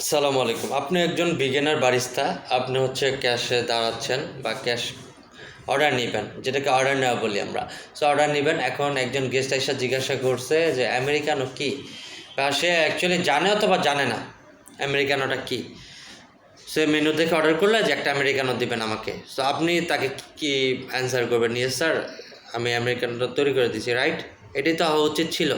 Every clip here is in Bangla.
আসসালামু আলাইকুম। আপনি একজন বিগিনার বারিস্তা। আপনি হচ্ছে ক্যাশে দাঁড়াচ্ছেন বা ক্যাশ অর্ডার নিবেন, যেটাকে অর্ডার নেওয়া বলি আমরা। সো অর্ডার নিবেন। এখন একজন গেস্ট এসে জিজ্ঞাসা করছে যে আমেরিকানো কী, বা সে অ্যাকচুয়ালি জানে অথবা জানে না আমেরিকানোটা কী। সে মেনু দেখে অর্ডার করলে যে একটা আমেরিকানো দিবেন আমাকে। সো আপনি তাকে কি অ্যান্সার করবেন? ইয়েস স্যার, আমি আমেরিকানোটা তৈরি করে দিচ্ছি, রাইট? এটাই তো হওয়া উচিত ছিল।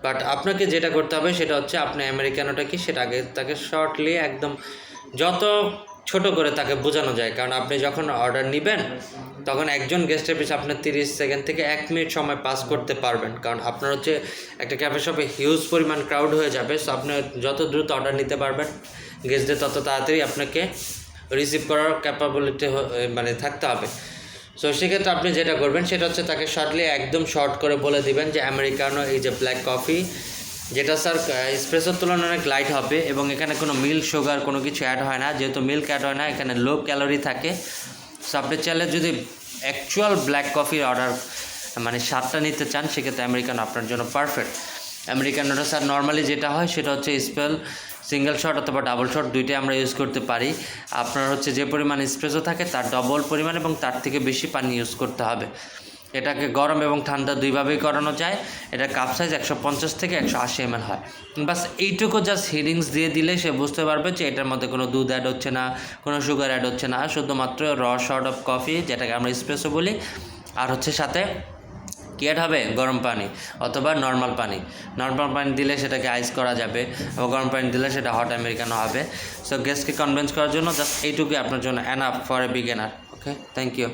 বাট আপনাকে যেটা করতে হবে সেটা হচ্ছে আপনি আমেরিকানোটা কি সেটা আগে তাকে শর্টলি একদম যত ছোট করে তাকে বোঝানো যায়। কারণ আপনি যখন অর্ডার নেবেন তখন একজন গেস্টের পিছনে আপনি 30 সেকেন্ড থেকে 1 মিনিট সময় পাস করতে পারবেন। কারণ আপনার হচ্ছে একটা ক্যাফে শপে হিউজ পরিমাণ ক্রাউড হয়ে যাবে। সো আপনি যত দ্রুত অর্ডার নিতে পারবেন গেস্টদের তত তাড়াতাড়ি আপনাকে রিসিভ করার ক্যাপাবিলিটি মানে থাকতে হবে। সো সেক্ষেত্রে আপনি যেটা করবেন সেটা হচ্ছে তাকে শর্টলি একদম শর্ট করে বলে দিবেন যে আমেরিকানো এই যে ব্ল্যাক কফি, যেটা স্যার এসপ্রেসোর তুলনায় অনেক লাইট হবে এবং এখানে কোনো মিল্ক সুগার কোনো কিছু অ্যাড হয় না। যেহেতু মিল্ক অ্যাড হয় না, এখানে লো ক্যালোরি থাকে। সো আপনি চাইলে যদি অ্যাকচুয়াল ব্ল্যাক কফির অর্ডার মানে স্বাদটা নিতে চান সেক্ষেত্রে আমেরিকানো আপনার জন্য পারফেক্ট। আমেরিকানোটা স্যার নর্মালি যেটা হয় সেটা হচ্ছে সিঙ্গেল শট অথবা ডাবল শট দুইটাই আমরা ইউজ করতে পারি। আপনার হচ্ছে যে পরিমাণ এসপ্রেসো থাকে তার ডবল পরিমাণ এবং তার থেকে বেশি পানি ইউজ করতে হবে। এটাকে গরম এবং ঠান্ডা দুইভাবেই করানো যায়। এটা কাপ সাইজ 150 থেকে 180 ml হয়। বাস এইটুকু জাস্ট হিডিংস দিয়ে দিলে সে বুঝতে পারবে যে এটার মধ্যে কোনো দুধ অ্যাড হচ্ছে না, কোনো সুগার অ্যাড হচ্ছে না, শুধুমাত্র র শট অফ কফি যেটাকে আমরা এসপ্রেসো বলি, আর হচ্ছে সাথে কি অ্যাড হবে? গরম পানি অথবা নর্মাল পানি। নর্মাল পানি দিলে সেটাকে আইস করা যাবে এবং গরম পানি দিলে সেটা হট আমেরিকানো হবে। সো গেস্টকে কনভিন্স করার জন্য জাস্ট এইটুকুই আপনার জন্য enough for a beginner. Okay, thank you.